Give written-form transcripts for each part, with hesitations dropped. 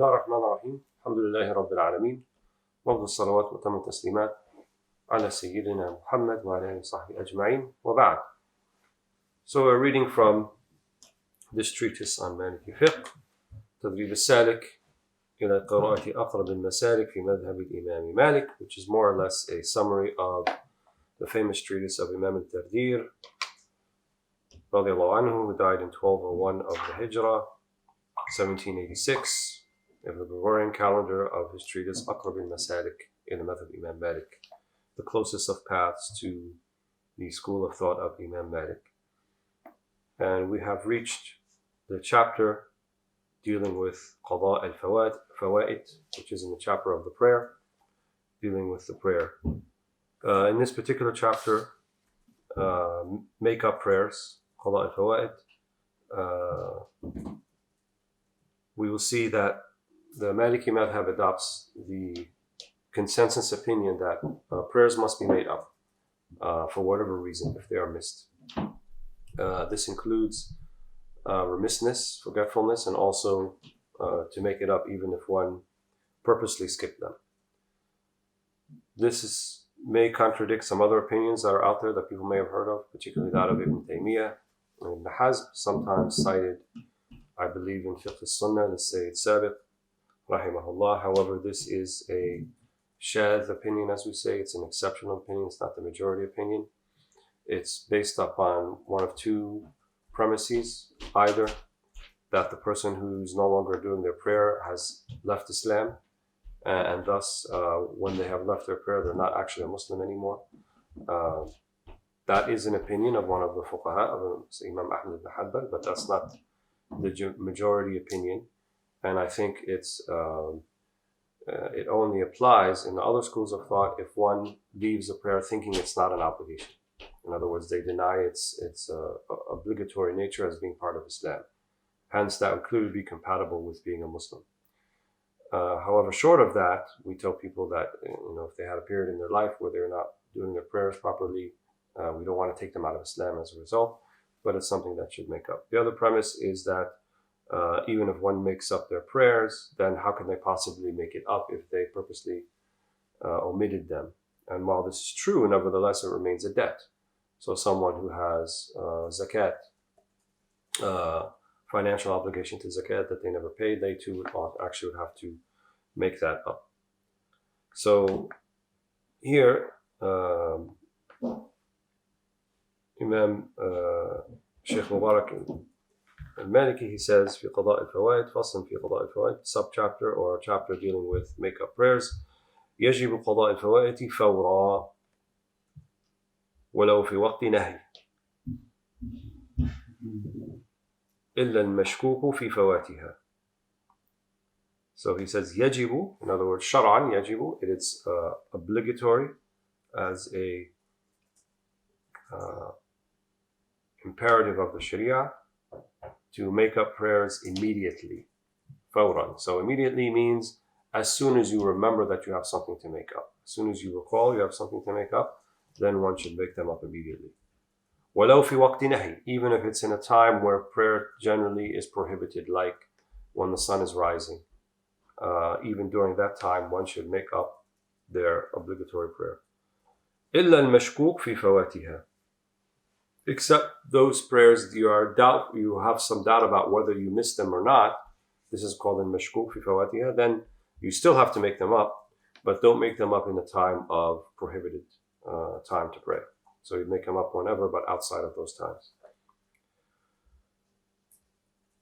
الله الرحمن الرحيم الحمد لله رب العالمين وأفضل الصلوات وأتم التسليمات على سيدنا محمد وعلى آله وصحبه أجمعين وبعد. So we're reading from this treatise on Maliki Fiqh, Tadrib al-Salik إلى قراءة أقرب المسالك في مذهب الإمام Malik, which is more or less a summary of the famous treatise of Imam al-Tadrib radiallahu anhu, who died in 1201 of the Hijrah, 1786, of the Gregorian calendar, of his treatise Aqrab al-Masalik in the Madhab Imam Malik, the closest of paths to the school of thought of Imam Malik. And we have reached the chapter dealing with Qada al-Fawaid, which is in the chapter of the prayer, dealing with the prayer. In this particular chapter, make-up prayers, Qada al-Fawaid, we will see that the Maliki madhab adopts the consensus opinion that prayers must be made up for whatever reason if they are missed. This includes remissness, forgetfulness, and also to make it up even if one purposely skipped them. This may contradict some other opinions that are out there that people may have heard of, particularly that of Ibn Taymiyyah and Ibn Hazm, sometimes cited, I believe, in Fiqh al-Sunnah, the Sayyid Sabiq, rahimahullah. However, this is a shadh opinion, as we say. It's an exceptional opinion. It's not the majority opinion. It's based upon one of two premises: either that the person who's no longer doing their prayer has left Islam, and thus when they have left their prayer, they're not actually a Muslim anymore. That is an opinion of one of the fuqaha, of Imam Ahmad ibn Hanbal, but that's not the majority opinion. And I think it only applies in the other schools of thought if one leaves a prayer thinking it's not an obligation. In other words, they deny its obligatory nature as being part of Islam. Hence, that would clearly be compatible with being a Muslim. However, short of that, we tell people that if they had a period in their life where they're not doing their prayers properly, we don't want to take them out of Islam as a result, but it's something that should make up. The other premise is that even if one makes up their prayers, then how can they possibly make it up if they purposely omitted them? And while this is true, nevertheless, it remains a debt. So someone who has zakat, financial obligation to zakat that they never paid, they too would have to make that up. So here, Imam Sheikh Mubarak al-Maliki, he says, في قضاء الفوائد, فصل في قضاء الفوائد, subchapter or chapter dealing with make-up prayers. يجب قضاء الفوائد فورا ولو في وقت نهي إلا المشكوك في فواتها. So he says يجب, in other words, شرعا يجب, it is obligatory as a imperative of the Sharia to make up prayers immediately. فورا. So immediately means as soon as you remember that you have something to make up. As soon as you recall you have something to make up, then one should make them up immediately. وَلَوْ فِي وَقْتِ نَهِي, even if it's in a time where prayer generally is prohibited, like when the sun is rising. Even during that time, one should make up their obligatory prayer. إِلَّا الْمَشْكُوكِ فِي فَوَاتِهَا, except those prayers you have some doubt about whether you missed them or not. This is called al-mashkuk fi fawatiha. Then you still have to make them up, but don't make them up in the time of prohibited time to pray. So you make them up whenever, but outside of those times.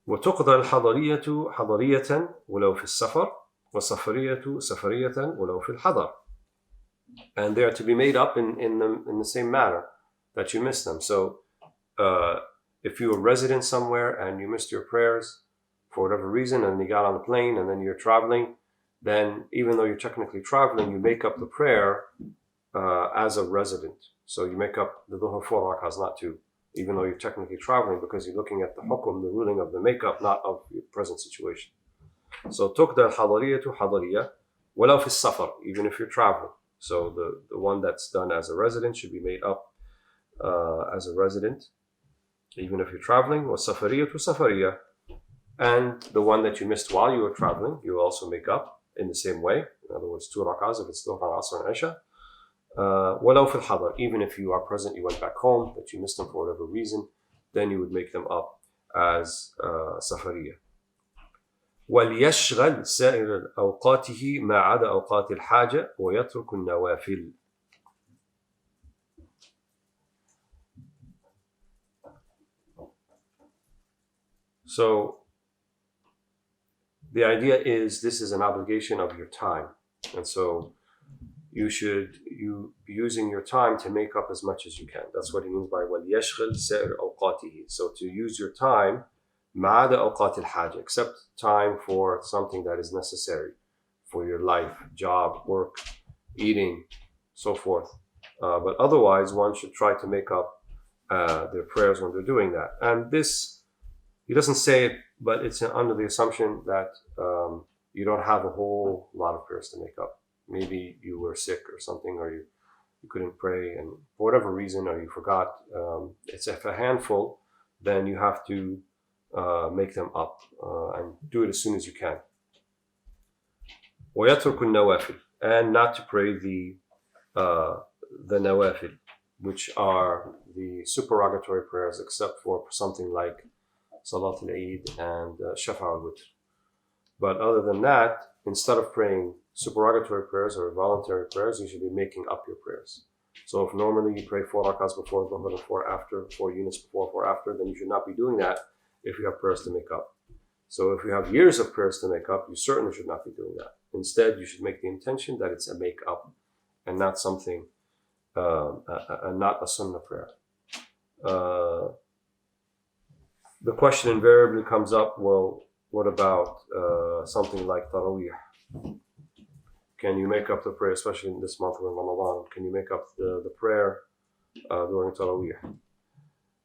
وتقضى الحضرية حضرية ولو في السفر والسفرية سفرية ولو في الحضر. And they are to be made up in the same manner that you missed them. So if you were resident somewhere and you missed your prayers for whatever reason, and you got on the plane and then you're traveling, then even though you're technically traveling, you make up the prayer as a resident. So you make up the Dhuhr 4 rakahs, not 2, even though you're technically traveling, because you're looking at the hukum, the ruling of the makeup, not of your present situation. So tuqda al-hadariyatu hadariyah walau fi safar, even if you're traveling. So the one that's done as a resident should be made up as a resident, even if you're traveling. Was safariyatu safariyah, And the one that you missed while you were traveling, you will also make up in the same way. In other words, 2 rak'ahs if it's Dhuhr, Asr, and Isha. وَلَوْ فِي الْحَضَرِ, even if you are present, you went back home, but you missed them for whatever reason, then you would make them up as سفرية. وَلْيَشْغَلْ سَائِرَ أَوْقَاتِهِ مَا عَدَى أَوْقَاتِ الْحَاجَةِ وَيَتْرُكُ النَّوَافِلِ. So the idea is this is an obligation of your time, and so you should be using your time to make up as much as you can. That's what he means by وَلْيَشْغَلْ سَائِرَ أَوْقَاتِهِ. So to use your time مَا عَدَى أَوْقَاتِ الْحَاجَةِ, except time for something that is necessary for your life, job, work, eating, so forth. But otherwise, one should try to make up their prayers when they're doing that. And this, he doesn't say it, but it's under the assumption that you don't have a whole lot of prayers to make up. Maybe you were sick or something, or you couldn't pray, and for whatever reason, or you forgot. It's if a handful, then you have to make them up and do it as soon as you can. وَيَتْرُكُ النَّوَافِلِ, and not to pray the nawafil, which are the supererogatory prayers, except for something like Salat al-Eid and Shafa al-Witr. But other than that, instead of praying supererogatory prayers or voluntary prayers, you should be making up your prayers. So if normally you pray 4 rak'ahs before Dhuhr and 4 after, 4 units before, 4 after, then you should not be doing that if you have prayers to make up. So if you have years of prayers to make up, you certainly should not be doing that. Instead, you should make the intention that it's a make up and not something, not a sunnah prayer. The question invariably comes up, well, what about something like Taraweeh? Can you make up the prayer, especially in this month of Ramadan? Can you make up the prayer during Taraweeh?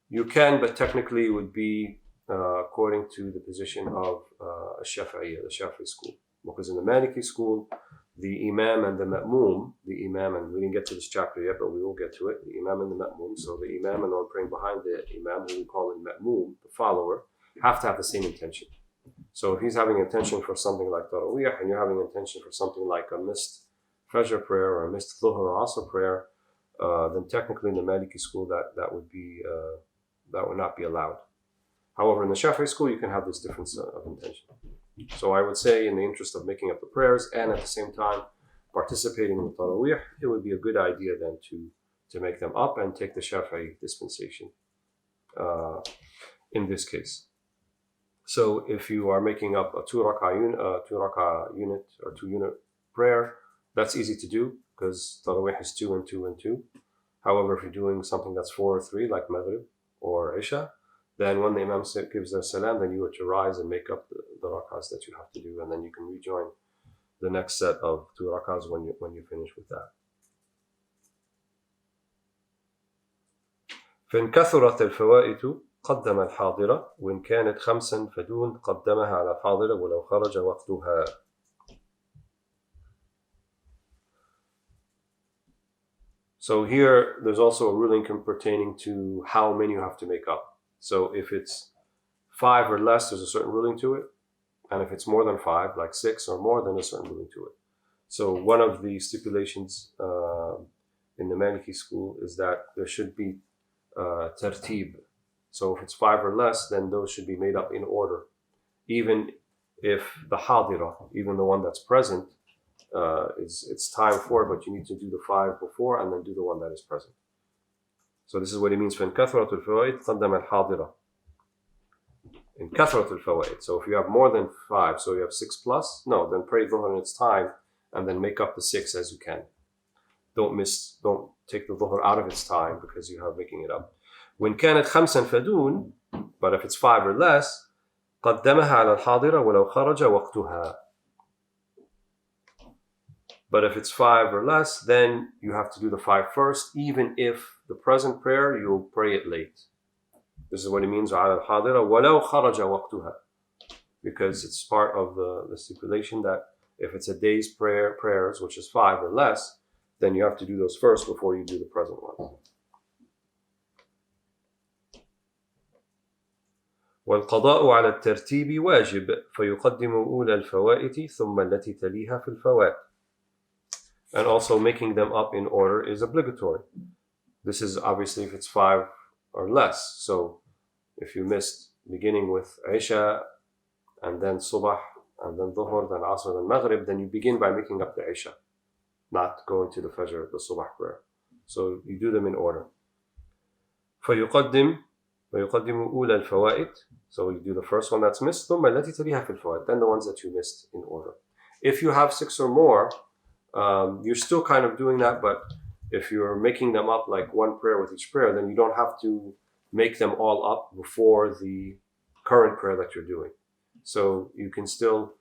You can, but technically it would be according to the position of Shafi'iyya, the Shafi'i school. Because in the Maliki school, the Imam and the Ma'moom, and we didn't get to this chapter yet, but we will get to it, the Imam and the Ma'moom. So the Imam and the one praying behind the Imam, who we call the Ma'moom, the follower, have to have the same intention. So if he's having intention for something like Taraweeh, and you're having intention for something like a missed Fajr prayer or a missed Dhuhr or Asr prayer, then technically in the Maliki school that would not be allowed. However, in the Shafi'i school, you can have this difference of intention. So I would say, in the interest of making up the prayers and at the same time participating in the Taraweeh, it would be a good idea then to make them up and take the Shafi'i dispensation in this case. So if you are making up a 2 rak'ah unit or 2 unit prayer, that's easy to do because Taraweeh is 2 and 2 and 2. However, if you're doing something that's 4 or 3 like Maghrib or Isha, then when the Imam gives their salam, then you are to rise and make up the rak'ahs that you have to do, and then you can rejoin the next set of 2 rak'ahs when you finish with that. فإن كثرت الفوائد قدم الحاضرة وإن كانت 5 فدون قدمها على الحاضرة ولو خرج وقتها. So here there's also a ruling pertaining to how many you have to make up. So if it's 5 or less, there's a certain ruling to it. And if it's more than 5, like 6 or more, then there's a certain ruling to it. So one of the stipulations in the Maliki school is that there should be Tadrib. So if it's 5 or less, then those should be made up in order. Even if the Hadira, even the one that's present, it's time for it, but you need to do the 5 before and then do the one that is present. So this is what he means, فَإِنْ كَثْرَةُ الْفَوَائِدِ قَدَّمَ الْحَاضِرَةِ. In كَثْرَةُ الْفَوَائِد. So if you have more than 5, so you have 6 plus, no, then pray Dhuhr in its time and then make up the 6 as you can. Don't take the Dhuhr out of its time because you are making it up. وَإِنْ كَانَتْ 5 فَدُونَ, but if it's 5 or less, قَدَّمَهَا عَلَى الْحَاضِرَةِ وَلَوْ خَرَجَ وَقْتُهَا. But if it's 5 or less, then you have to do the 5 first, even if the present prayer, you'll pray it late. This is what it means, عَلَى الْحَاضِرَةِ وَلَوْ خَرَجَ وَقْتُهَا. Because it's part of the stipulation that if it's a day's prayers, which is 5 or less, then you have to do those first before you do the present ones. والقضاء على الترتيب واجب فيقدم أولى الفوائت ثم التي تليها في الفوات. And also making them up in order is obligatory. This is obviously if it's 5 or less. So if you missed beginning with Isha and then Subah and then Dhuhr, then Asr, then Maghrib, then you begin by making up the Isha, not going to the Fajr, the Subah prayer. So you do them in order. فيقدم أولى الفوائد. So you do the first one that's missed, ثم التي تليها في الفوائد, then the ones that you missed in order. If you have 6 or more, you're still kind of doing that, but if you're making them up like one prayer with each prayer, then you don't have to make them all up before the current prayer that you're doing. So you can still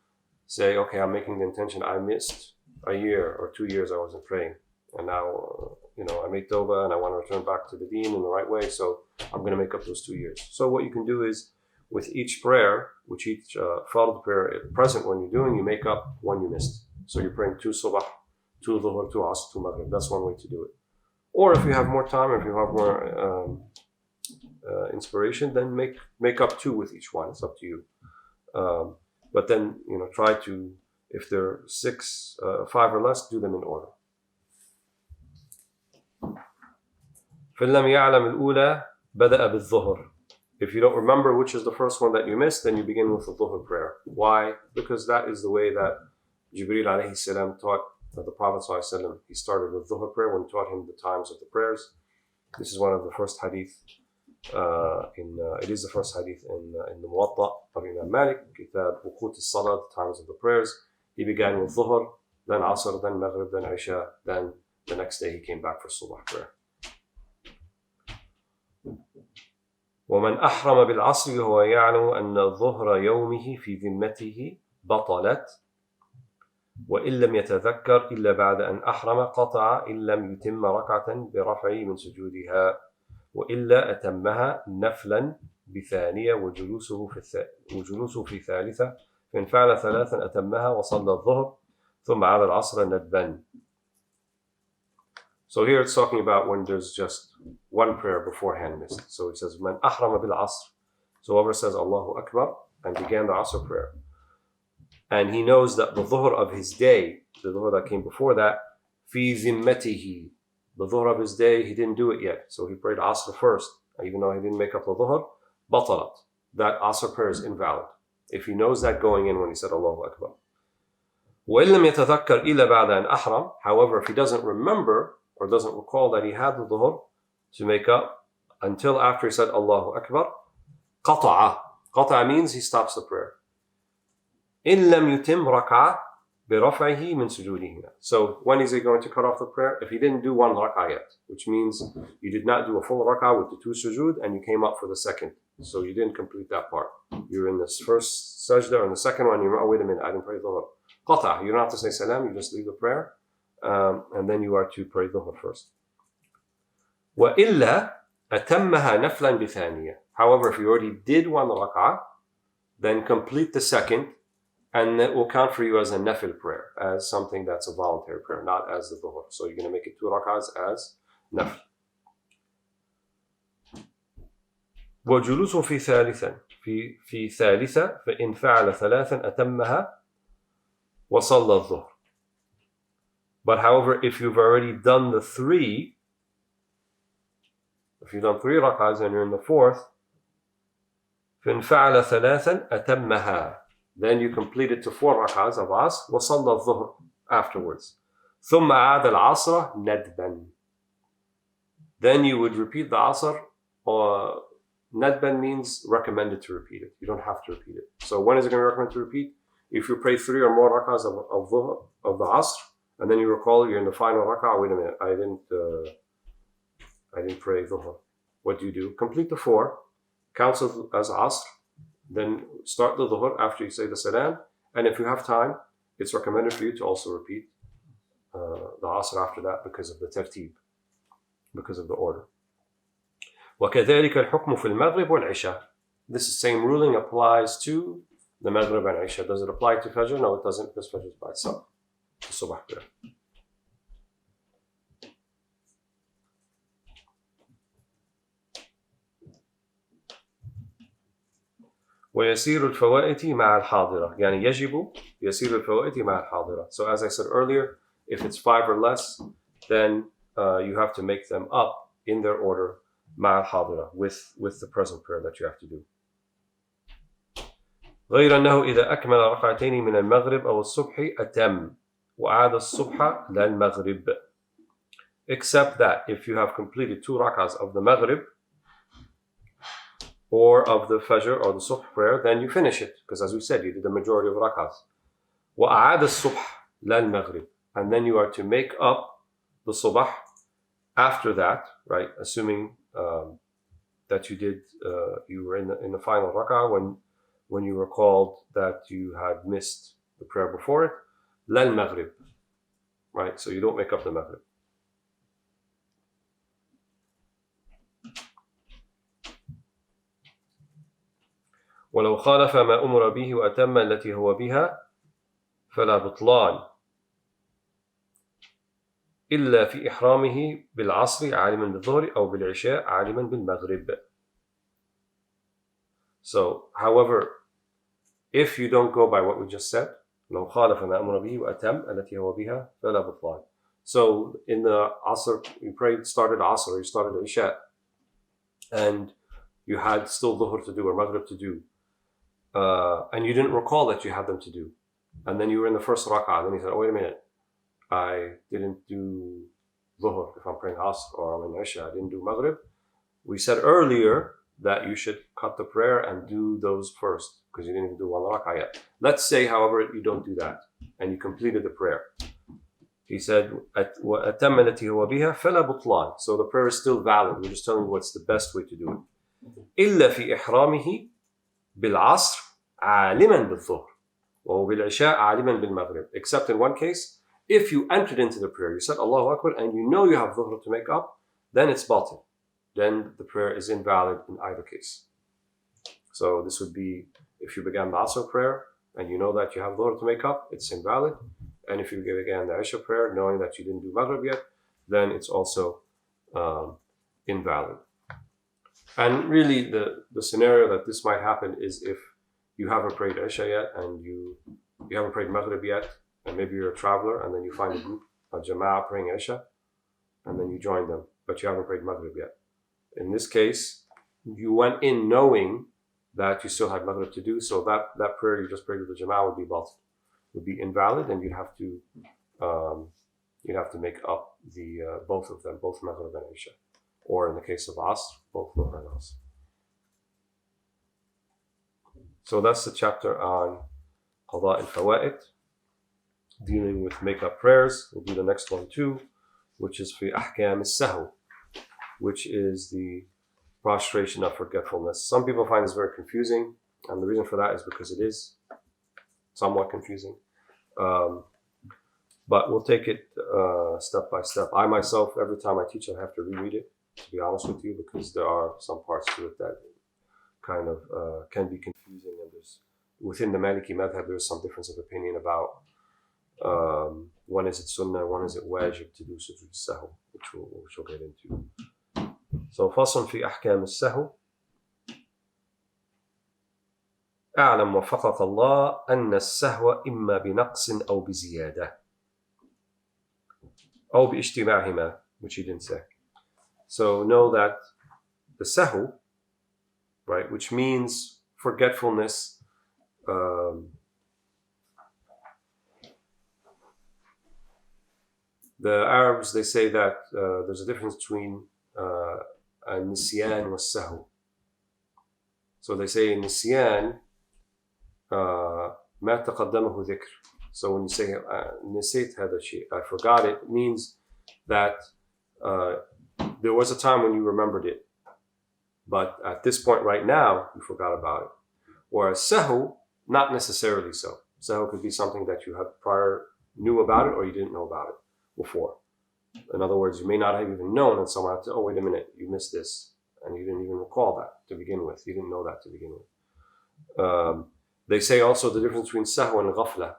say, okay, I'm making the intention, I missed a year or 2 years I wasn't praying, and now I made tawbah and I want to return back to the deen in the right way, so I'm going to make up those 2 years. So what you can do is, with each prayer, which each fard prayer present when you're doing, you make up one you missed. So you're praying 2 subah, 2 dhuhr, 2 asr, 2 maghrib. That's one way to do it. Or if you have more time, if you have more inspiration, then make up 2 with each one. It's up to you. But then try to, if they're 6, 5 or less, do them in order. فإن لم يعلم الأولى بدأ بالظهر. If you don't remember which is the first one that you missed, then you begin with the dhuhr prayer. Why? Because that is the way that Jibreel alayhi salam taught the Prophet sallallahu alaihi wasallam. He started with dhuhr prayer when he taught him the times of the prayers. This is one of the first hadith. It is the first hadith in the Muwatta of Imam Malik, Kitab Wuqut al-Salah, the times of the prayers. He began with dhuhr, then asr, then maghrib, then isha, then the next day he came back for subah prayer. ومن أحرم بالعصر وهو يعلم أن ظهر يومه في ذمته بطلت وإن لم يتذكر إلا بعد أن أحرم قطع إن لم يتم ركعة برفعه من سجودها وإلا أتمها نفلا بثانية وجلوسه في ثالثة فإن فعل 3 أتمها وصلى الظهر ثم على العصر ندبا. So here it's talking about when there's just one prayer beforehand missed. So it says, Man ahrama bil asr. So whoever says Allahu Akbar and began the asr prayer, and he knows that the dhuhr of his day, the dhuhr that came before that, fi zimmatihi, the dhuhr of his day, he didn't do it yet. So he prayed asr first, even though he didn't make up the dhuhr, batalat. That asr prayer is invalid. If he knows that going in when he said Allahu Akbar. وَإِن لَمْ يَتَذَكَّرْ إِلَّا بَعْدَ أَنْ أَحْرَمَ. However, if he doesn't remember or doesn't recall that he had the dhuhr to make up until after he said Allahu Akbar, قطع. قطع means he stops the prayer. إِن لَمْ يُتِمْ رَكْعَةً بِرَفْعِهِ مِنْ سُجُودِهِ. So when is he going to cut off the prayer? If he didn't do 1 rak'ah yet, which means you did not do a full rak'ah with the 2 sujud and you came up for the second. So you didn't complete that part. You're in this first sajda and the second one, you're, oh wait a minute, I didn't pray dhuhr. قطع. You don't have to say salam, you just leave the prayer. And then you are to pray dhuhr first. وَإِلَّا أَتَمَّهَا نَفْلًا بِثَانِيَةٍ. However, if you already did 1 rak'ah, then complete the second, and it will count for you as a nafil prayer, as something that's a voluntary prayer, not as the dhuhr. So you're going to make it 2 rak'ahs as nafil. وَجُلُوسُ في ثالثة فإن فعل 3 أتمها وصلى الظهر. But however, if you've already done the 3, if you've done 3 rak'ahs and you're in the 4th, فإن فعل 3 أتمها. Then you complete it to 4 rak'ahs of asr وصلى الظهر afterwards. ثم عاد العصر ندبا. Then you would repeat the asr. Nadban means recommended to repeat it. You don't have to repeat it. So when is it going to be recommended to repeat? If you pray 3 or more rak'ahs of the asr, and then you recall you're in the final rak'ah, wait a minute, I didn't pray dhuhr. What do? Complete the 4, counts as asr, then start the dhuhr after you say the salam, and if you have time, it's recommended for you to also repeat the asr after that because of the tartib, because of the order. وَكَذَلِكَ الْحُكْمُ فِي الْمَغْرِبِ وَالْعِشَاءِ. This same ruling applies to the Maghrib and Isha. Does it apply to Fajr? No, it doesn't, because Fajr is by itself. The Subah prayer. ويسير الفوائت مع الحاضرة يعني يجب يسير الفوائت مع الحاضرة. So as I said earlier, if it's 5 or less, then you have to make them up in their order مع الحاضرة with the present prayer that you have to do. غير أنه إذا أكمل ركعتين من المغرب أو الصبح أتم وأعاد الصبح للمغرب. Except that if you have completed 2 rak'ahs of the Maghrib or of the Fajr or the Subh prayer, then you finish it. Because as we said, you did the majority of rak'ahs. وَأَعَادَ الصُّبْحَ لَلْمَغْرِبِ. And then you are to make up the Subh after that, right? Assuming that you did, you were in the final rak'ah when you recalled that you had missed the prayer before it. لَلْمَغْرِبِ. Right? So you don't make up the Maghrib. ولو خالف ما أمر به وأتم التي هو بها فلا بطلان إلا في إحرامه بالعصر عالما بالظهر أو بالعشاء عالما بالمغرب. So, however, if you don't go by what we just said, لو خالف ما أمر به وأتم التي هو بها فلا بطلان. So, in the Asr, you started Asr, you started Isha, and you had still Dhuhr to do or Maghrib to do. And you didn't recall that you had them to do. And then you were in the first rak'ah, and then you said, oh, wait a minute, I didn't do Dhuhr if I'm praying Asr, or I'm in Isha, I didn't do Maghrib. We said earlier that you should cut the prayer and do those first, because you didn't even do 1 rak'ah yet. Let's say, however, you don't do that, and you completed the prayer. He said, وَأَتَمَّ الَّتِي هُوَ بِهَا فَلَا بُطْلَانِ. So the prayer is still valid. We're just telling you what's the best way to do it. إِلَّا فِي إِحْرَامِهِ بالعصر عالما بالظهر وبالعشاء عالما بالمغرب. Except in one case, if you entered into the prayer, you said Allahu Akbar and you know you have dhuhr to make up, then it's batil. Then the prayer is invalid in either case. So this would be if you began the Asr prayer and you know that you have dhuhr to make up, it's invalid. And if you began the Isha prayer knowing that you didn't do Maghrib yet, then it's also invalid. And really, the scenario that this might happen is if you haven't prayed Isha yet and you haven't prayed Maghrib yet, and maybe you're a traveler and then you find a group, a Jama'ah praying Isha, and then you join them, but you haven't prayed Maghrib yet. In this case, you went in knowing that you still had Maghrib to do, so that prayer you just prayed with the Jama'ah would be invalid, and you'd have to make up the both of them, both Maghrib and Isha. Or in the case of Asr, both Dhuhr and Asr. So that's the chapter on Qada al-Fawaid, dealing with make-up prayers. We'll do the next one too, which is fi Ahkam al-Sahw, which is the prostration of forgetfulness. Some people find this very confusing, and the reason for that is because it is somewhat confusing. But we'll take it step by step. I myself, every time I teach, I have to reread it, to be honest with you, because there are some parts to it that kind of can be confusing, and there's within the Maliki madhab there's some difference of opinion about when is it sunnah, when is it wajib to do Sujud al-Sahw, which we'll get into. So فصل في أحكام السهو. أعلم وفقك الله أن السهو إما بنقص أو بزيادة أو باجتماعهما, which he didn't say. So know that the Sahw, right, which means forgetfulness, the Arabs, they say that there's a difference between nisyan wa sahw. So they say nisyan ما تقدمه ذكر. So when you say نسيت هذا الشيء, I forgot it, means that there was a time when you remembered it, but at this point right now you forgot about it. Whereas sahw, not necessarily so. Sahw could be something that you had prior knew about it or you didn't know about it before. In other words, you may not have even known, and someone had to, oh, wait a minute, you missed this, and you didn't even recall that to begin with. You didn't know that to begin with. They say also the difference between sahw and ghafla.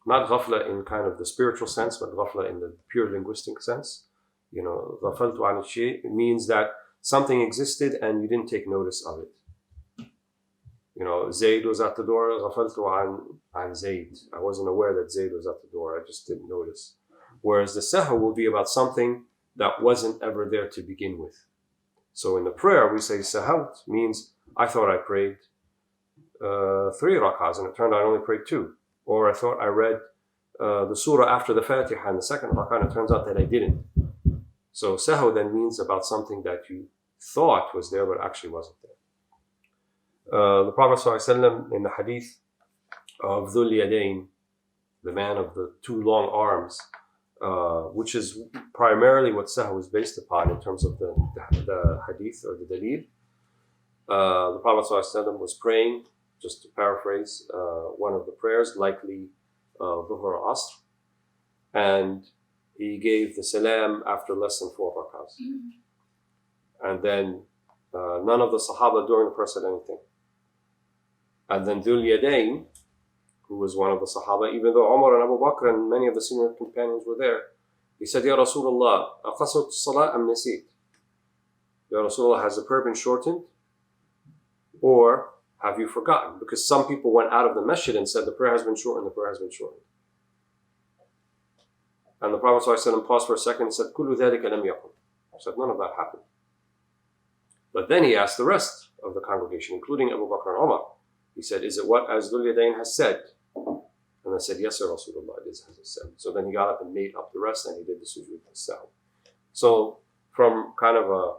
Not ghafla in kind of the spiritual sense, but ghafla in the pure linguistic sense. You know, ghafaltu an shay, it means that something existed and you didn't take notice of it. Zayd was at the door. غفلت عن Zayd. I wasn't aware that Zayd was at the door. I just didn't notice. Whereas the sahw will be about something that wasn't ever there to begin with. So in the prayer, we say sahawt means I thought I prayed 3 rak'ahs and it turned out I only prayed 2. Or I thought I read the surah after the Fatiha in the second rak'ah and it turns out that I didn't. So sahw then means about something that you thought was there but actually wasn't there. The Prophet ﷺ in the hadith of Dhul Yadayn, the man of the 2 long arms, which is primarily what sahw is based upon in terms of the hadith or the dalil. The Prophet ﷺ was praying, just to paraphrase one of the prayers, likely Dhuhr or Asr, and he gave the salam after less than 4 rak'ahs. And then none of the Sahaba during the prayer said anything. And then Dhul Yadayn, who was one of the Sahaba, even though Umar and Abu Bakr and many of the senior companions were there, he said, Ya Rasulullah, aqasat salat am nasit? Ya Rasulullah, has the prayer been shortened? Or have you forgotten? Because some people went out of the masjid and said the prayer has been shortened, the prayer has been shortened. And the Prophet ﷺ paused for a second and said, Kullu dhalika lam yakun. He said, none of that happened. But then he asked the rest of the congregation, including Abu Bakr and Umar. He said, is it what as Dhul Yadayn has said? And they said, yes, Ya Rasulullah, it is as it said. So then he got up and made up the rest and he did the Sujud al-Sahw. So from kind of a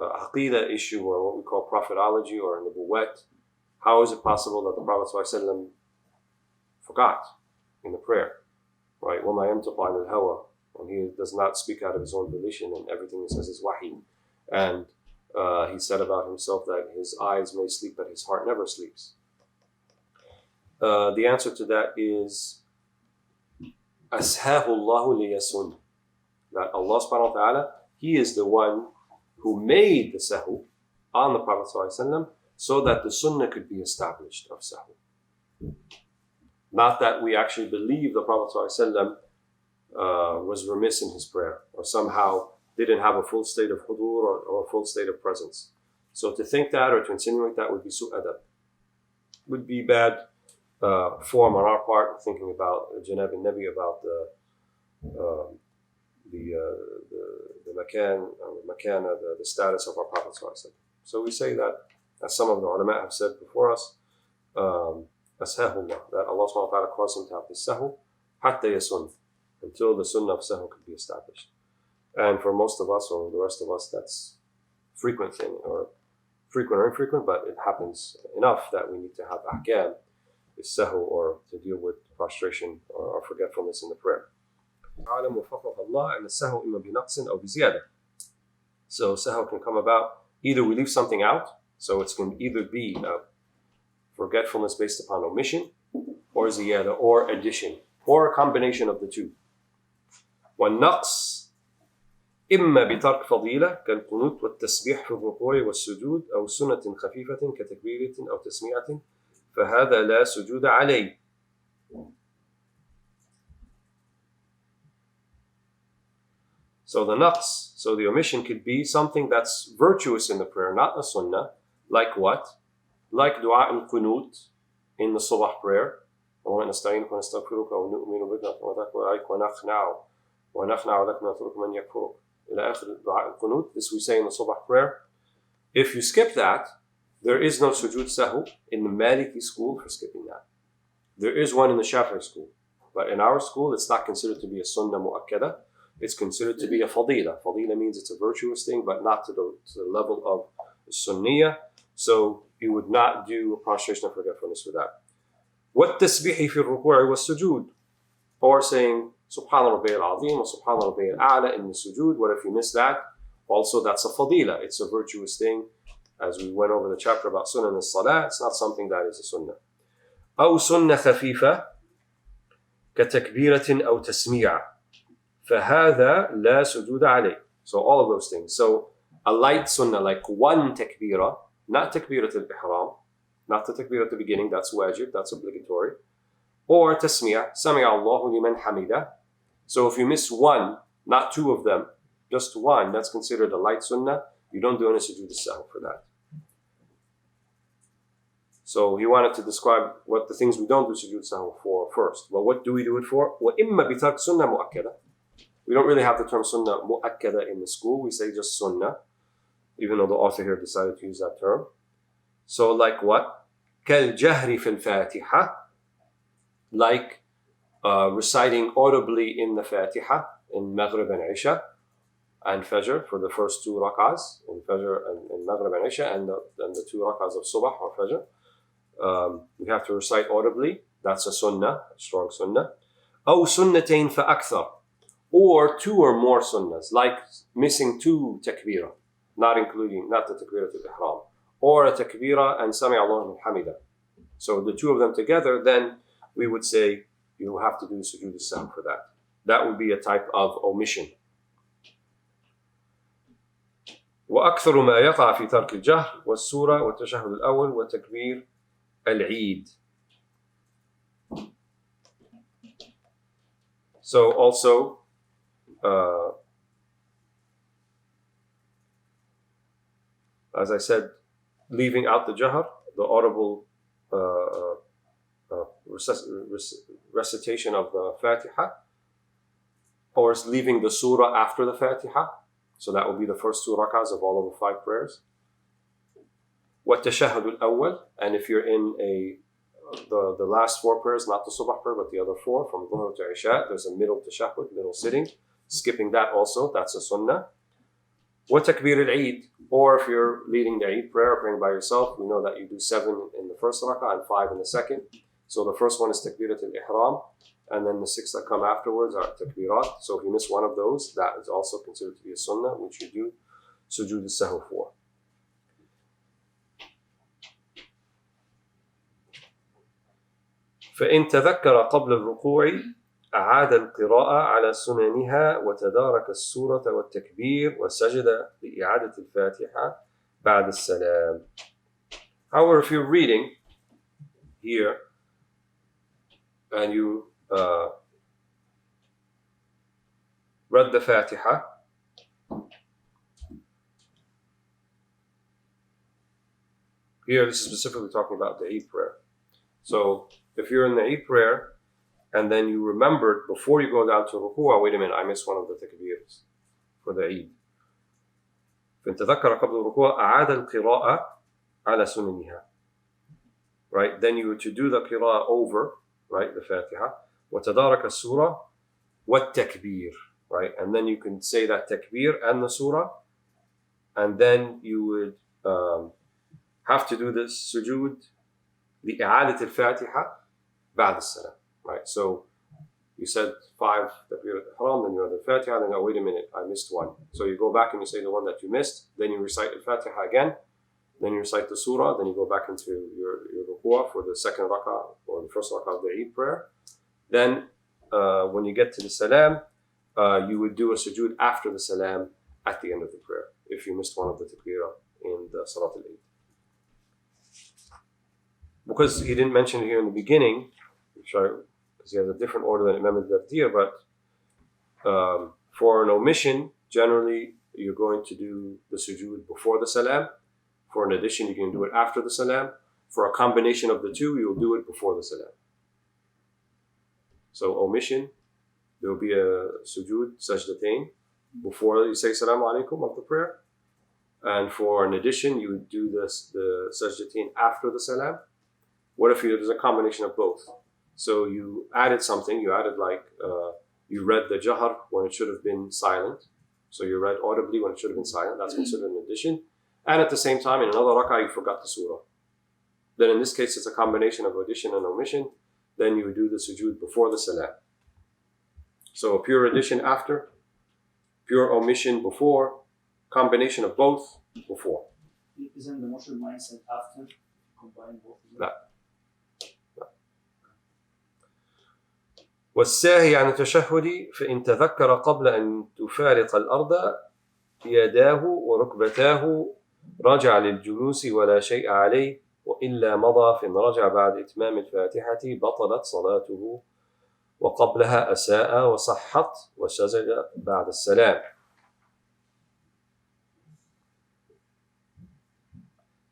Aqidah issue or what we call prophetology or nubuwwat, how is it possible that the Prophet ﷺ forgot in the prayer? Right? وَمَا يَنْطِقُ عَنِ الْهَوَى, and he does not speak out of his own volition and everything he says is wahi. And he said about himself that his eyes may sleep but his heart never sleeps. The answer to that is أَسْهَاهُ اللَّهُ لِيَسُنْ, that Allah subhanahu wa ta'ala, He is the one who made the sahw on the Prophet ﷺ so that the sunnah could be established of sahw. Not that we actually believe the Prophet ﷺ was remiss in his prayer or somehow didn't have a full state of hudur or a full state of presence. So to think that or to insinuate that would be su'adab, would be bad form on our part, thinking about Janab al-Nabi, about the status of our Prophet ﷺ. So we say that, as some of the ulama have said before us, Ashahullah, that Allah subhanahu wa ta'ala caused him to have the sahw hatta yasun, until the sunnah of sahw could be established. And for most of us, or the rest of us, that's frequent thing, or frequent or infrequent, but it happens enough that we need to have ahkam, is sahw, or to deal with prostration or forgetfulness in the prayer. So sahw can come about, either we leave something out, so it can either be forgetfulness based upon omission, or ziyada, or addition, or a combination of the two. والنقص إما بترك فضيلة كالقنوت والتسبيح في الركوع والسجود أو سنة خفيفة كتكبيرة أو تسميعة فهذا لا سجود عليه. So the naqs, so the omission could be something that's virtuous in the prayer, not a sunnah. Like what? Like dua al-qunut in the subah prayer. اللهم نستعينك ونستغفرك ونؤمن بك ونتوكل عليك ونخنع لك ونترك من يكفرك إلى آخر دعاء القنوت. This we say in the subah prayer. If you skip that, there is no sujud sahw in the Maliki school for skipping that. There is one in the Shafi'i school, but in our school it's not considered to be a sunnah mu'akkada. It's considered to be a fadila. Fadila means it's a virtuous thing, but not to the level of sunniyah. So you would not do a prostration of forgetfulness for that. What tasbihi fi ruku' was sujud, or saying Subhana Rabbi al-Azim or Subhana Rabbi al-A'la in the sujud. What if you miss that? Also, that's a fadila. It's a virtuous thing. As we went over the chapter about sunnah and salah, it's not something that is a sunnah. أو سنة خفيفة كتكبيرة أو تسميع فهذا لا سجود عليه. So all of those things. So a light sunnah, like one takbirah, not takbirat al-ihram, not the takbirah at the beginning, that's wajib, that's obligatory. Or tasmi'ah, sami'a Allahu liman hamida. So if you miss one, not two of them, just one, that's considered a light sunnah. You don't do any sujood al-sahw for that. So he wanted to describe what the things we don't do sujood sahw for first. Well, what do we do it for? وَإِمَّا بِتَرْكِ سُنَّةٍ مُؤَكَّدَةٍ. We don't really have the term sunnah mu'akkada in the school. We say just sunnah, even though the author here decided to use that term. So like what? كَالْجَهْرِ فِي الْفَاتِحَةِ. Like reciting audibly in the Fatiha, in Maghrib and Isha, and Fajr for the first two rak'ahs, in Fajr and in Maghrib and Isha, and the two rak'ahs of Subh or Fajr. We have to recite audibly. That's a sunnah, a strong sunnah. أو سنتين فأكثر. Or two or more sunnahs, like missing two takbirah, not the takbirah al-ihram, or a takbirah and sami Allahu liman hamida. So the two of them together, then we would say you have to do sujood al-sahw for that. That would be a type of omission. وأكثر ما يقع في ترك الجهر والسورة والتشهد الأول وتكبير العيد. So also as I said, leaving out the jahr, the audible recitation of the Fatiha, or is leaving the surah after the Fatiha. So that will be the first two rak'ahs of all of the 5 prayers. وَالتَّشَهُدُ الْأَوَّلِ. And if you're in the last 4 prayers, not the subh prayer, but the other 4, from Dhuhr to Isha, there's a middle tashahhud, middle sitting. Skipping that also, that's a sunnah. وَتَكْبِيرِ الْعِيد. Or if you're leading the Eid prayer, praying by yourself, we know that you do 7 in the first rak'ah and 5 in the second. So the first one is takbirat al-ihram, and then the 6 that come afterwards are takbirat. So if you miss one of those, that is also considered to be a sunnah, which you do sujood al-sahw for. فإن تذكر قبل الركوع أعاد القراءة على سننها وتدارك السورة والتكبير وسجد لإعادة الفاتحة بعد السلام. However, if you're reading here and you read the Fatiha, here this is specifically talking about the Eid prayer. So if you're in the Eid prayer and then you remembered before you go down to ruku', wait a minute, I missed one of the takbirs for the Eid. فإن تذكر قبل الركوع أعاد القراءة على سننها. Right, then you were to do the qira'ah over, right, the Fatiha. وتدارك السورة والتكبير. Right, and then you can say that takbir and the surah, and then you would have to do this sujud لإعادة الفاتحة بعد السلام. Right, so you said 5 takbir al-ihram, then you read the Fatiha, then wait a minute, I missed one. So you go back and you say the one that you missed, then you recite al-Fatiha again, then you recite the surah, then you go back into your ruku'ah for the second rak'ah or the first rak'ah of the Eid prayer. Then when you get to the salam, you would do a sujood after the salam at the end of the prayer if you missed one of the takbirah in the Salat al-Eid. Because he didn't mention it here in the beginning, because he has a different order than Imam al-Daftir, but for an omission, generally you're going to do the sujood before the salam. For an addition, you can do it after the salam. For a combination of the two, you'll do it before the salam. So omission, there will be a sujood, sajdatain, before you say salamu alaikum of the prayer. And for an addition, you would do the sajdatain after the salam. What if there's a combination of both? So you added something, you read the jahr when it should have been silent. So you read audibly when it should have been silent. That's considered an addition. And at the same time, in another rak'ah, you forgot the surah. Then in this case, it's a combination of addition and omission. Then you would do the sujood before the salam. So a pure addition after, pure omission before, combination of both before. Isn't the motion mindset after combine both of them? لا. والساهي عن التشهد فإن تذكر قبل أن تفارق الأرض يداه وركبتاه رجع للجلوس ولا شيء عليه وإلا مضى فإن رجع بعد إتمام الفاتحة بطلت صلاته وقبلها أساء وصحت وسجد بعد السلام.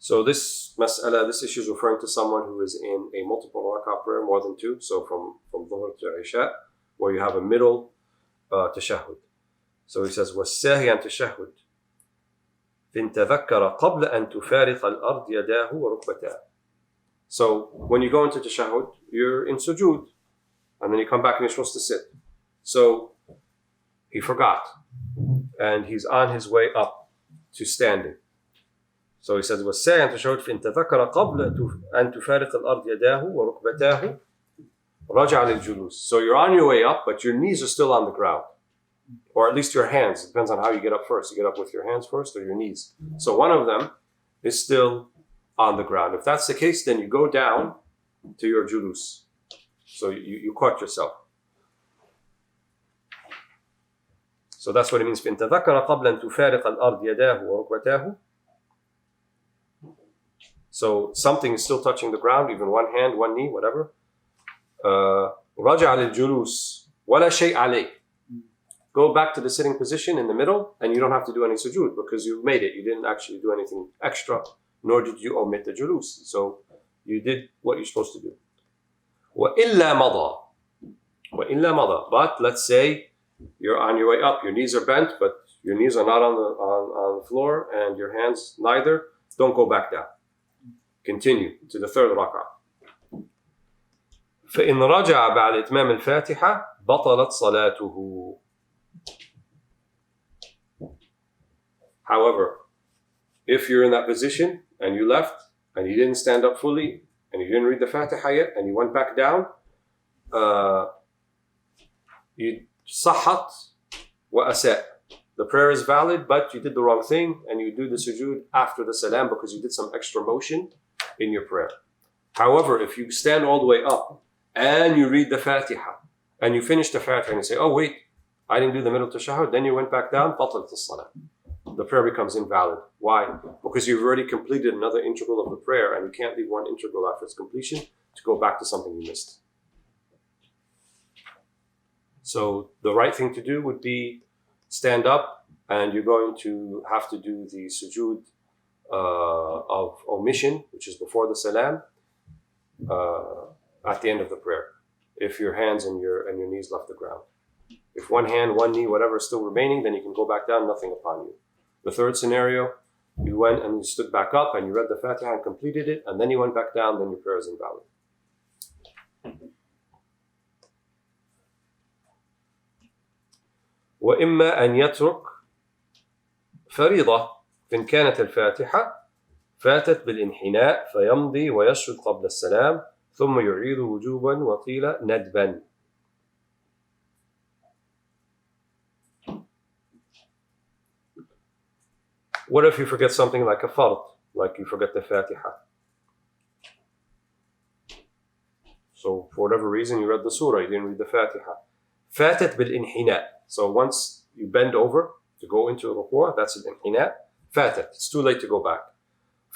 So this mas'ala, this issue is referring to someone who is in a multiple rak'ah prayer, more than two. So from Dhuhr to Isha, where you have a middle tashahhud. So he says, وَالسَّاهِي عَنْ تَشَهُّدٍ فِإِنْ تَذَكَّرَ قَبْلَ أَنْ تُفَارِقَ الْأَرْضِ يَدَاهُ وَرُكْبَتَاهُ. So when you go into tashahhud, you're in sujud, and then you come back and you're supposed to sit. So he forgot, and he's on his way up to standing. So he says, وَالسَّاهِي عَنْ تَشَهُّدٍ فِإِنْ تَذَكَّرَ قَبْلَ أَنْ تُفَارِقَ الْأَرْضِ يَدَاهُ وَرُكْبَتَاهُ رَجَعَ لِلْجُلُوسِ. So you're on your way up, but your knees are still on the ground. Or at least your hands. It depends on how you get up first. You get up with your hands first or your knees. So one of them is still on the ground. If that's the case, then you go down to your julus. So you caught yourself. So that's what it means. فِإِنْ تَذَكَّرَ قَبْلَ أَنْ تُفَارِقَ الْأَرْضِ يَدَاهُ وَرُكْبَتَاهُ. So something is still touching the ground, even one hand, one knee, whatever. رَجَعَ لِلْجُلُوسِ وَلَا شَيْء عَلَيْهِ. Go back to the sitting position in the middle, and you don't have to do any sujud because you made it. You didn't actually do anything extra, nor did you omit the julus. So you did what you're supposed to do. وَإِلَّا مَضَى. But let's say you're on your way up. Your knees are bent, but your knees are not on the floor, and your hands neither. Don't go back down. Continue to the third rak'ah. فَإِنْ رَجَعَ بَعْدَ إِتْمَامِ الْفَاتِحَةِ بَطَلَتْ صَلَاتُهُ. However, if you're in that position and you left and you didn't stand up fully and you didn't read the Fatiha yet and you went back down, you sahat wa asat. The prayer is valid, but you did the wrong thing, and you do the sujud after the salam because you did some extra motion in your prayer. However, if you stand all the way up and you read the Fatiha and you finish the Fatiha and you say, oh wait, I didn't do the middle tashahhud, then you went back down, batalat as-salah. The prayer becomes invalid. Why? Because you've already completed another integral of the prayer, and you can't leave one integral after its completion to go back to something you missed. So the right thing to do would be stand up, and you're going to have to do the sujud of omission, which is before the salam, at the end of the prayer, if your hands and your knees left the ground. If one hand, one knee, whatever is still remaining, then you can go back down, nothing upon you. The third scenario, you went and you stood back up and you read the Fatiha and completed it, and then you went back down, then your prayer is invalid. وإما أن يترك فريضة فإن كانت الفاتحة فاتت بالانحناء فيمضي ويسجد قبل السلام ثم يعيد وجوبا وقيل ندبا. What if you forget something like a fard, like you forget the Fatiha? So for whatever reason you read the surah, you didn't read the Fatiha. فاتت بالانحناء. So once you bend over to go into ruku', that's al-inhina. فاتت. It's too late to go back.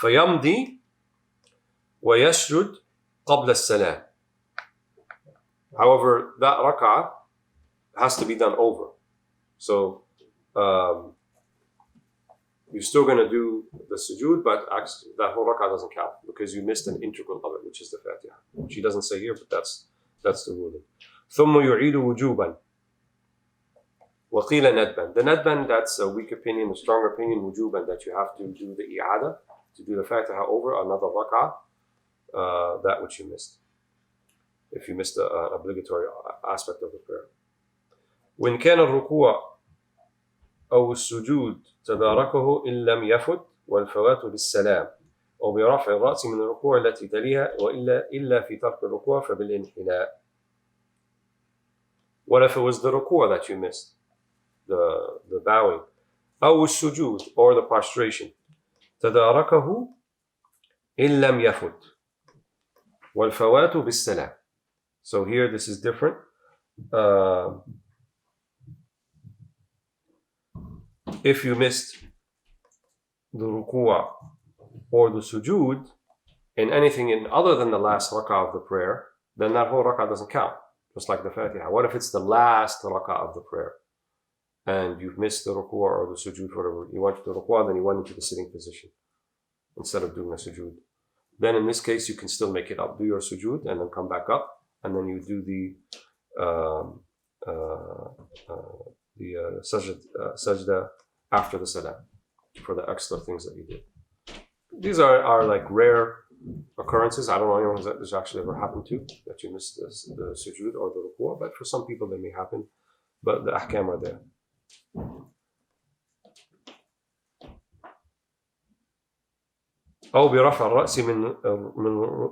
فيمضي ويسجد قبل السلام. However, that rak'ah has to be done over. So you're still going to do the sujud, but actually that whole rak'ah doesn't count because you missed an integral of it, which is the Fatiha. She doesn't say here, but that's the ruling. ثم يعيد وجوبا وقيل ندبا. The nadban, that's a weak opinion. The strong opinion, wujuban, that you have to do the i'ada, to do the Fatiha over another rak'ah, that which you missed, if you missed the obligatory aspect of the prayer. وإن كان الركوع أو السجود تداركه إن لم يفت والفوات بالسلام أو برفع الرأس من الركوع التي تليها إلا في ترك الركوع فبالانحناء. What if it was the ruku' that you missed, the bowing, أو السجود, or the prostration? تداركه إن لم يفت والفوات بالسلام. So here this is different. If you missed the ruku' or the sujud in anything other than the last rak'ah of the prayer, then that whole rak'ah doesn't count, just like the Fatiha. What if it's the last rak'ah of the prayer and you've missed the ruku' or the sujud, whatever? You went to the ruku' then you went into the sitting position. instead of doing a sujud. Then in this case, you can still make it up. Do your sujud and then come back up, and then you do the sajda after the salam for the extra things that you did. These are like rare occurrences. I don't know anyone that this actually ever happened to, that you missed the sujud or the ruku', but for some people they may happen. But the ahkam are there. أو برفع الرأس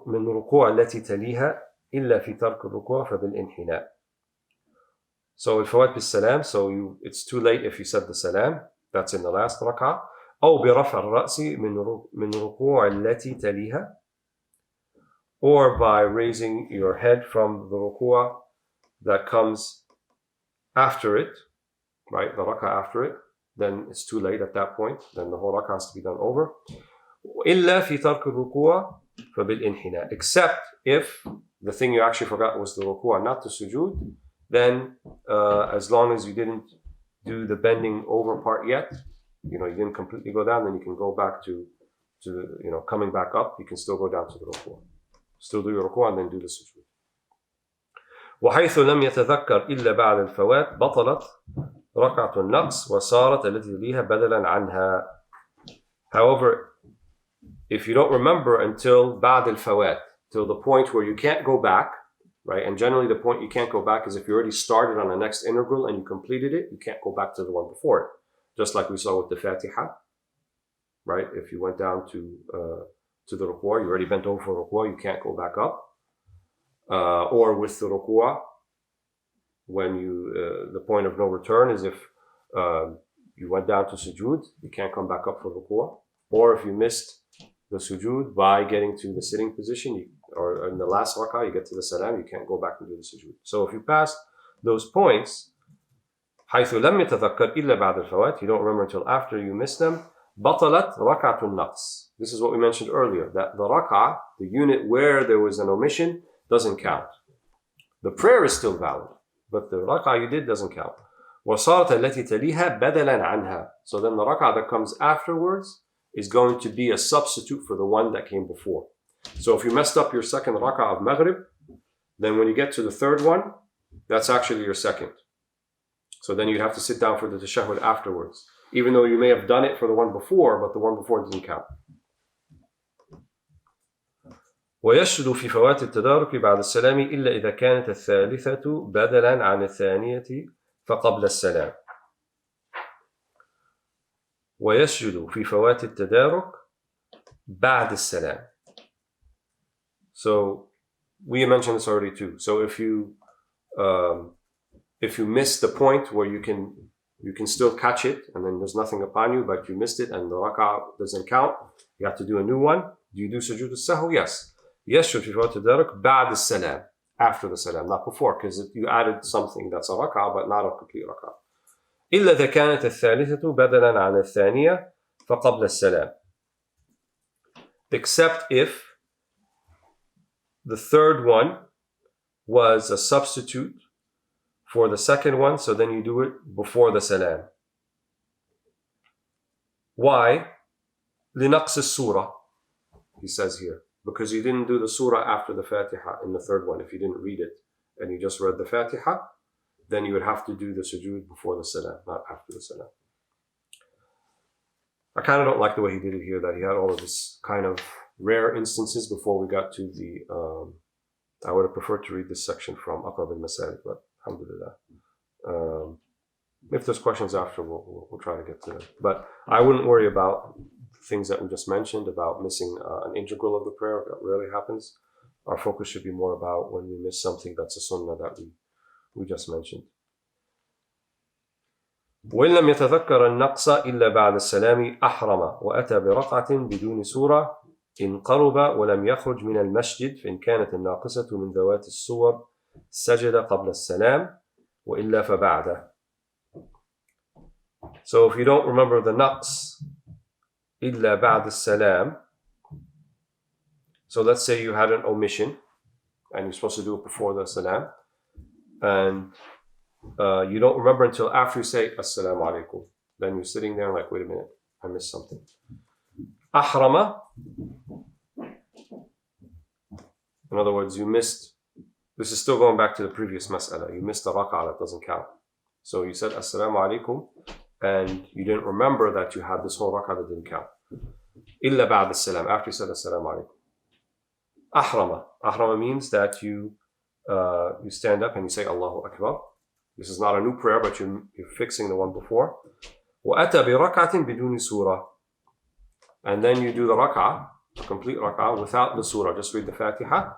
من ركوع التي تليها إلا في ترك الركوع فبالانحناء. So الفوات بالسلام, so it's too late if you said the salam, that's in the last rak'ah. أو برفع الرأس من ركوع التي تليها, or by raising your head from the ruku' that comes after it, right, the rak'ah after it, then it's too late at that point, then the whole rak'ah has to be done over. إلا في ترك الركوع فبالانحناء, except if the thing you actually forgot was the ruku' not the sujud, then as long as you didn't do the bending over part yet, you didn't completely go down, then you can go back to coming back up, you can still go down to the ruku'. Still do your ruku' and then do the sujud. وحيث لم يتذكر إلا بعد الفوات بطلت ركعة النقص وصارت التي تليها بدلا عنها. However, if you don't remember until بعد الفوات, till the point where you can't go back, right? And generally the point you can't go back is if you already started on the next integral and you completed it, you can't go back to the one before it. Just like we saw with the Fatiha, right? If you went down to the ruku', you already bent over for ruku', you can't go back up. Or with the ruku', when the point of no return is if you went down to sujud, you can't come back up for ruku'. Or if you missed the sujud by getting to the sitting position, or in the last rak'ah, you get to the salam, you can't go back and do the sujud. So if you pass those points, حيث لم يتذكر إلا بعد الفوات, you don't remember until after you miss them, بطلت ركعة النقص. This is what we mentioned earlier, that the rak'ah, the unit where there was an omission, doesn't count. The prayer is still valid, but the rak'ah you did doesn't count. وصارت التي تليها بدلا عنها. So then the rak'ah that comes afterwards is going to be a substitute for the one that came before. So if you messed up your second rak'ah of Maghrib, then when you get to the third one, that's actually your second. So then you'd have to sit down for the tashahhud afterwards, even though you may have done it for the one before, but the one before didn't count. ويسجد في فوات التدارك بعد السلام إلا إذا كانت الثالثة بدلا عن الثانية فقبل السلام. ويسجد في فوات التدارك بعد السلام. So we mentioned this already too. So if you miss the point where you can still catch it and then there's nothing upon you, but you missed it and the rak'ah doesn't count, you have to do a new one. Do you do Sujud al-Sahw? Yes. يسجد في فوات التدارك بعد السلام, after the salam, not before, because you added something that's a rak'ah but not a complete rak'ah. إلا إذا كانت الثالثة بدلا عن الثانية فقبل السلام. Except if the third one was a substitute for the second one, so then you do it before the salam. Why? لنقص السورة, he says here, because you didn't do the surah after the Fatiha in the third one. If you didn't read it and you just read the Fatiha, then you would have to do the sujud before the salam, not after the salam. I kind of don't like the way he did it here, that he had all of this kind of rare instances before we got to the I would have preferred to read this section from Aqrab al-Masalik, but alhamdulillah. If there's questions after, we'll try to get to it. But I wouldn't worry about things that we just mentioned about missing an integral of the prayer. That rarely happens. Our focus should be more about when we miss something that's a sunnah that we just mentioned. وإن لم يتذكر النقص إلا بعد السلام أحرم وأتى بركعة بدون سورة إن قرب ولم يخرج من المسجد فإن كانت الناقصة من ذوات الصور سجد قبل السلام وإلا فبعده. So if you don't remember the naqs إلا بعد السلام, so let's say you had an omission and you're supposed to do it before the salam, and you don't remember until after you say Assalamu alaikum. Then you're sitting there like, wait a minute, I missed something. أحرم, in other words, you missed, this is still going back to the previous mas'ala, you missed a rak'ah that doesn't count. So you said Assalamu alaikum and you didn't remember that you had this whole rak'ah that didn't count. إلا بعد السلام, after you said Assalamu alaikum. أحرم, أحرم means that you stand up and you say Allahu Akbar. This is not a new prayer, but you're fixing the one before. وأتى بركعة بدون سورة, and then you do the rak'ah, a complete rak'ah without the surah, just read the Fatiha.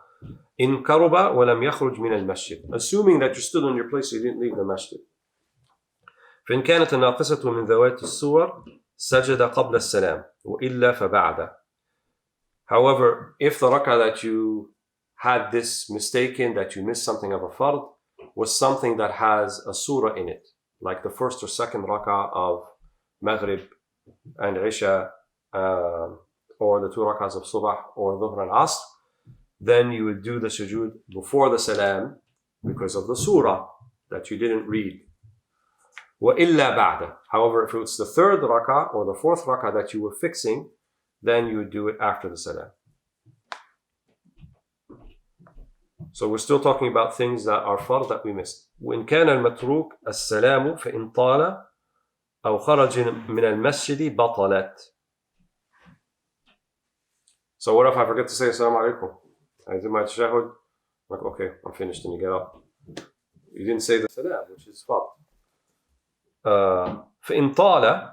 إن كرب ولم يخرج من المسجد, assuming that you're still in your place, so you didn't leave the masjid. فإن كانت الناقصة من ذوات الصور سجد قبل السلام وإلا فبعد. However, if the rak'ah that you had this mistaken, that you missed something of a fard, was something that has a surah in it, like the first or second rak'ah of Maghrib and Isha, or the two rak'ahs of Subah or Dhuhr and Asr, then you would do the sujud before the salam because of the surah that you didn't read. وَإِلَّا بَعْدَ. However, if it's the third rak'ah or the fourth rak'ah that you were fixing, then you would do it after the salam. So we're still talking about things that are fard that we missed. وإن كان المتروك السلام فإن طال أو خرج من المسجد بطلت. So what if I forget to say Assalamu alaikum? I did my tashahhud, like, okay, I'm finished, and you get up. You didn't say the salam, which is fard. فإن طال.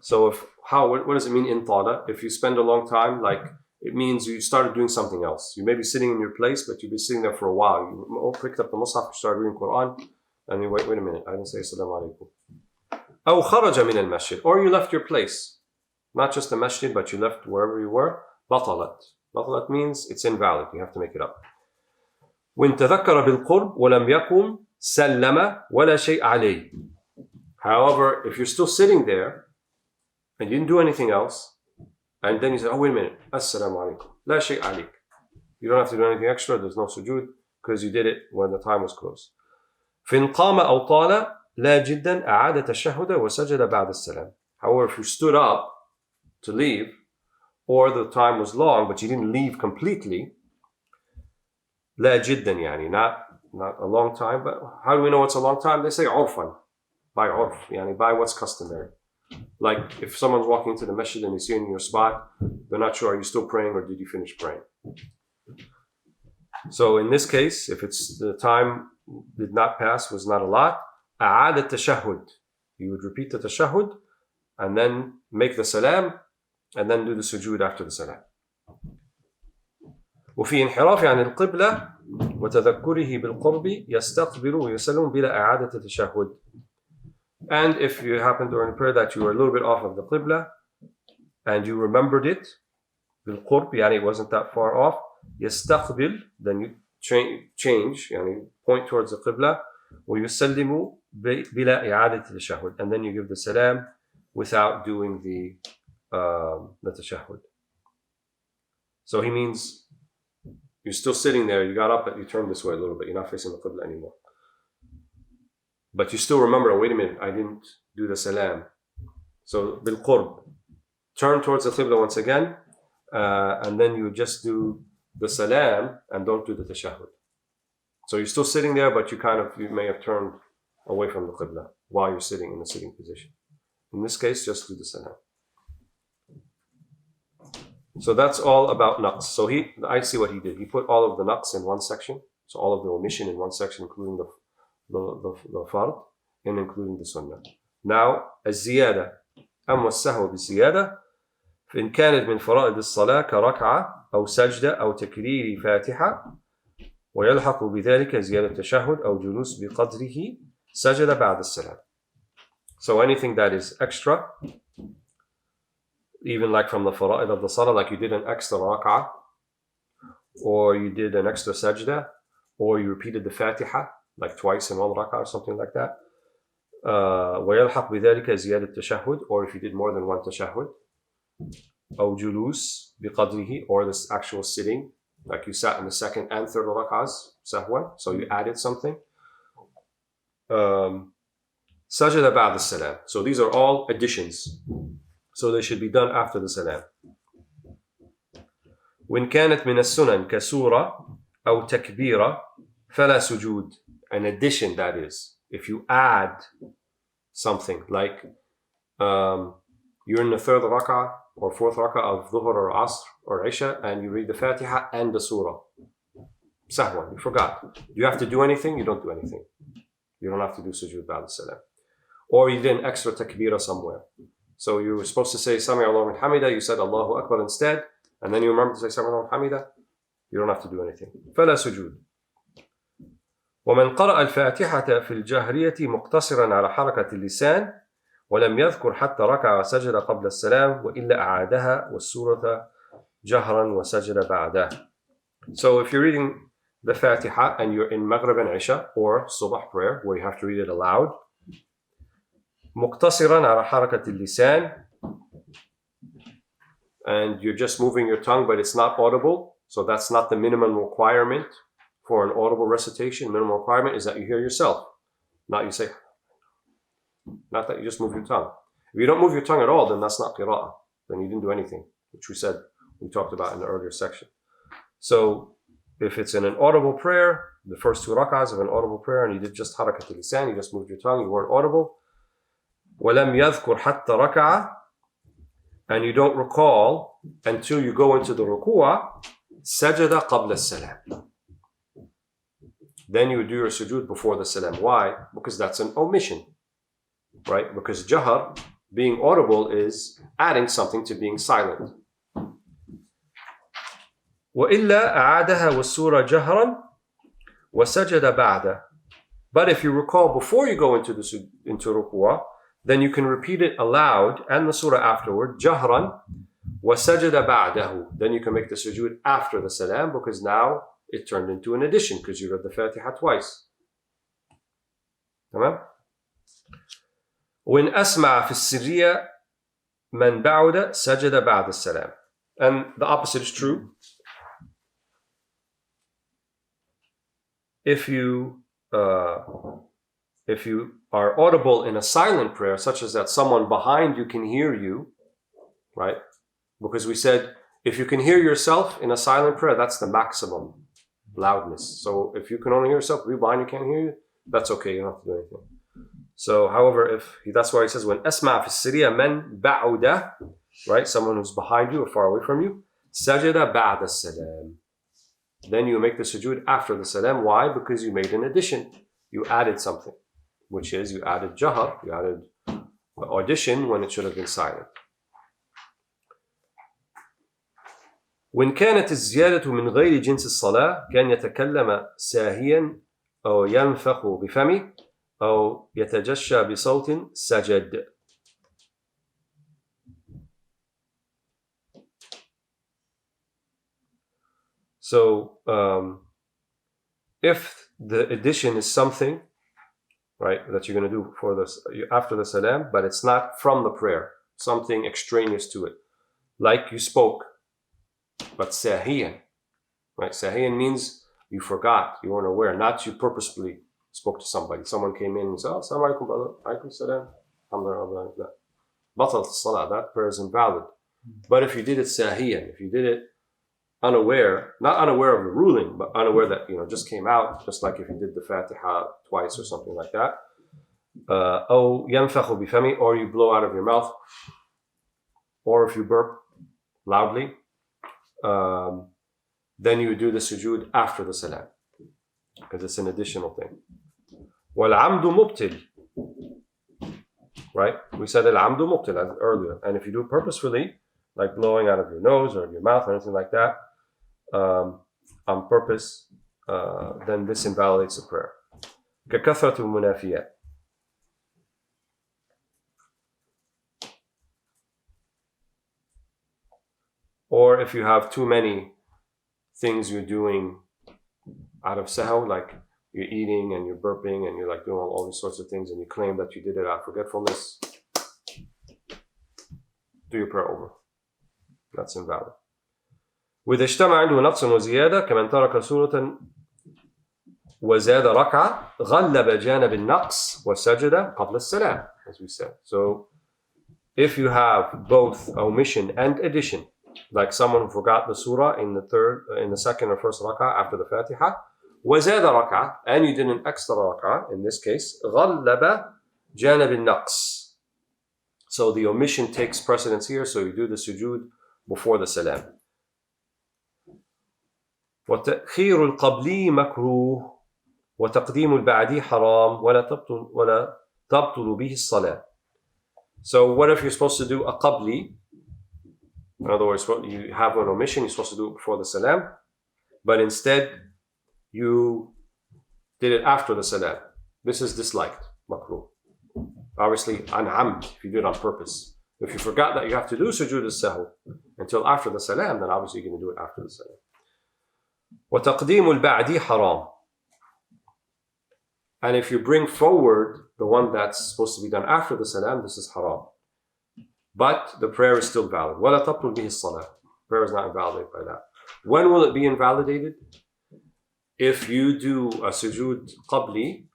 So what does it mean in طال? If you spend a long time, like, it means you started doing something else. You may be sitting in your place, but you've been sitting there for a while. You picked up the Mus'haf, you started reading Quran, and you wait a minute, I didn't say Assalamu alaikum. أو خرج من المسجد, or you left your place. Not just the masjid, but you left wherever you were. بطلت. بطلت means it's invalid. You have to make it up. وإن تذكر بالقرب ولم يقم سلم ولا شيء عليه. However, if you're still sitting there and you didn't do anything else, and then you say, oh, wait a minute, Assalamu alaikum, la shay' alik. You don't have to do anything extra, there's no sujud, because you did it when the time was closed. فإن قام أو طال لا جدا أعاد تشهد وسجد بعد السلام. However, if you stood up to leave, or the time was long, but you didn't leave completely, لا جدا يعني, not a long time, but how do we know it's a long time? They say عرفا, by عرف, يعني by what's customary. Like if someone's walking into the masjid and they see you in your spot, they're not sure, are you still praying or did you finish praying? So in this case, if it's the time did not pass, was not a lot, أعاد التشهد. You would repeat the tashahhud and then make the salam and then do the sujud after the salam. وفي انحراف عن القبلة وتذكره بالقرب يستقبل ويسلم بلا إعادة تشهد. And if you happen during prayer that you were a little bit off of the qibla and you remembered it, بالقرب, يعني it wasn't that far off, يستقبل, then you change, يعني point towards the qibla, ويسلم بلا إعادة تشهد, and then you give the salam without doing the tashahhud. So he means you're still sitting there, you got up, but you turned this way a little bit, you're not facing the qibla anymore. But you still remember, oh, wait a minute, I didn't do the salam. So بالقرب, turn towards the qibla once again, and then you just do the salam and don't do the tashahhud. So you're still sitting there, but you may have turned away from the qibla while you're sitting in the sitting position. In this case, just do the salam. So that's all about naqs. So I see what he did. He put all of the naqs in one section, so all of the omission in one section, including the fard and including the sunnah. Now, الزيادة. أما السهو بالزيادة فإن كانت من فرائض الصلاة كركعة أو سجدة أو تكرير فاتحة ويلحق بذلك زيادة تشهد أو جلوس بقدره سجد بعد السلام. So anything that is extra, even like from the fara'id of the salah, like you did an extra rak'ah, or you did an extra sajda, or you repeated the Fatiha, like twice in one rak'ah or something like that. ويلحق بذلك زيادة تشهد, or if you did more than one tashahhud, أو جلوس بقدره, or this actual sitting, like you sat in the second and third rak'ahs, sahwan, so you added something. سجد بعد السلام. So these are all additions. So they should be done after the salam. وإن كانت من السنن كسورة أو تكبيرة فلا سجود. In addition, that is, if you add something like you're in the third rak'ah or fourth rak'ah of Dhuhr or Asr or Isha and you read the Fatiha and the Surah. Sahwan, you forgot. Do you have to do anything? You don't do anything. You don't have to do Sujud ba'da salam. Or you did an extra takbirah somewhere. So you were supposed to say Sami Allahu liman hamida, you said Allahu Akbar instead, and then you remember to say Sami Allahu liman hamida, you don't have to do anything. فلا سجود. ومن قرأ الفاتحة في الجهرية مقتصرا على حركة اللسان ولم يذكر حتى ركع وسجد قبل السلام وإلا أعادها والسورة جهرا وسجد بعده. So if you're reading the Fatiha and you're in Maghrib and Isha or Subh prayer where you have to read it aloud, مقتصرا على حركة اللسان, and you're just moving your tongue but it's not audible, so that's not the minimum requirement for an audible recitation. Minimum requirement is that you hear yourself, not you say, not that you just move your tongue. If you don't move your tongue at all, then that's not qira'ah, then you didn't do anything, which we talked about in the earlier section. So if it's in an audible prayer, the first two rak'ahs of an audible prayer, and you did just harakat al-lisan, you just moved your tongue, you weren't audible, وَلَمْ يَذْكُرْ حَتَّى رَكَعَ, and you don't recall until you go into the ruku'ah, سَجَدَ قَبْلَ السَّلَامِ. Then you would do your sujood before the salam. Why? Because that's an omission, right? Because jahar, being audible, is adding something to being silent. وَإِلَّا أَعَادَهَا وَالسُّورَةَ جَهْرًا وَسَجَدَ بَعْدَ. But if you recall before you go into ruku'ah, then you can repeat it aloud and the surah afterward, jahran, وَسَجَدَ بَعْدَهُ. Then you can make the sujood after the salam because now it turned into an addition because you read the Fatiha twice. تمام? وإن أسمع في السرية من بعد سجد بعد السلام. And the opposite is true. If you are audible in a silent prayer, such as that someone behind you can hear you, right? Because we said, if you can hear yourself in a silent prayer, that's the maximum loudness. So if you can only hear yourself, people behind you can't hear you, that's okay, you don't have to do anything. So, however, that's why he says, when asma fi siriya man ba'uda, right? Someone who's behind you or far away from you, sajada ba'da salam. Then you make the sujood after the salam. Why? Because you made an addition. You added something, which is you added jahar, you added audition when it should have been silent. وإن كانت الزيادة من غير جنس الصلاة كان يتكلم ساهيا أو ينفخ بفمه أو يتجشى بصوت سجد. So if the addition is something, right, that you're going to do for this after the salam, but it's not from the prayer, something extraneous to it, like you spoke, but sahiyan, right? Sahiyan means you forgot, you weren't aware, not you purposefully spoke to somebody. Someone came in and said, "Assalamu alaikum, brother." Alaikum salam. Alhamdulillah. Batal salah, that prayer is invalid. But if you did it sahiyan, if you did it unaware, not unaware of the ruling, but unaware that, just came out, just like if you did the Fatiha twice or something like that, أو ينفخ بفمه, or you blow out of your mouth, or if you burp loudly, then you do the sujood after the salam, because it's an additional thing. وَالْعَمْدُ مُبْتِلٌ, right? We said al-amdu mubtil earlier, and if you do it purposefully, like blowing out of your nose or your mouth or anything like that, on purpose, then this invalidates the prayer. كَكَثْرَةُ الْمُنَافِيَاتِ. Or if you have too many things you're doing out of sahw, like you're eating and you're burping and you're like doing all these sorts of things, and you claim that you did it out of forgetfulness, do your prayer over. That's invalid. وإذا اجتمع عنده نقص وزيادة كمن ترك سورة وزاد ركعة غلب جانب النقص وسجد قبل السلام, as we said. So if you have both omission and addition, like someone who forgot the surah in the second or first rak'ah after the Fatiha, وزاد ركعة, and you did an extra rak'ah, in this case, غلب جانب النقص. So the omission takes precedence here, so you do the sujud before the salam. وتأخير القبلي مكروه وتقديم البعدي حرام ولا تبطل به الصلاة. So what if you're supposed to do a qabli? In other words, you have an omission, you're supposed to do it before the salam, but instead you did it after the salam. This is disliked, makruh. Obviously, an amd, if you do it on purpose. If you forgot that you have to do Sujud al-Sahw until after the salam, then obviously you're going to do it after the salam. وَتَقْدِيمُ الْبَعْدِ حَرَامٌ. And if you bring forward the one that's supposed to be done after the salam, this is haram. But the prayer is still valid. وَلَا تَبْطُلْ بِهِ الصَّلَاةِ. Prayer is not invalidated by that. When will it be invalidated? If you do a sujud qabli,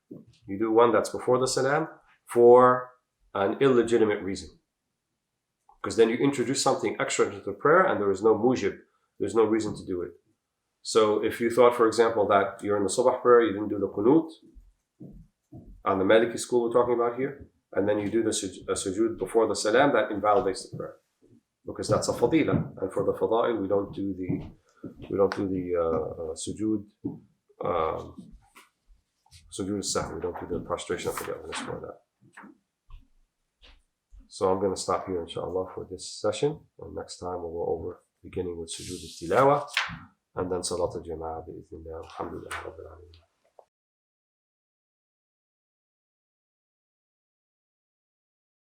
you do one that's before the salam, for an illegitimate reason. Because then you introduce something extra into the prayer and there is no mujib, there's no reason to do it. So if you thought, for example, that you're in the subah prayer, you didn't do the qunut, on the Maliki school we're talking about here, and then you do the sujud before the salam, that invalidates the prayer. Because that's a fadila, and for the fada'il we don't do the sujud al-Sahw, we don't do the prostration of forgetfulness for that. So I'm going to stop here, inshallah, for this session. And next time we'll go over beginning with Sujud al-Tilawa and then Salat al-Jama'ah, bi'idhnillah. Alhamdulillah Rabbil Alameen.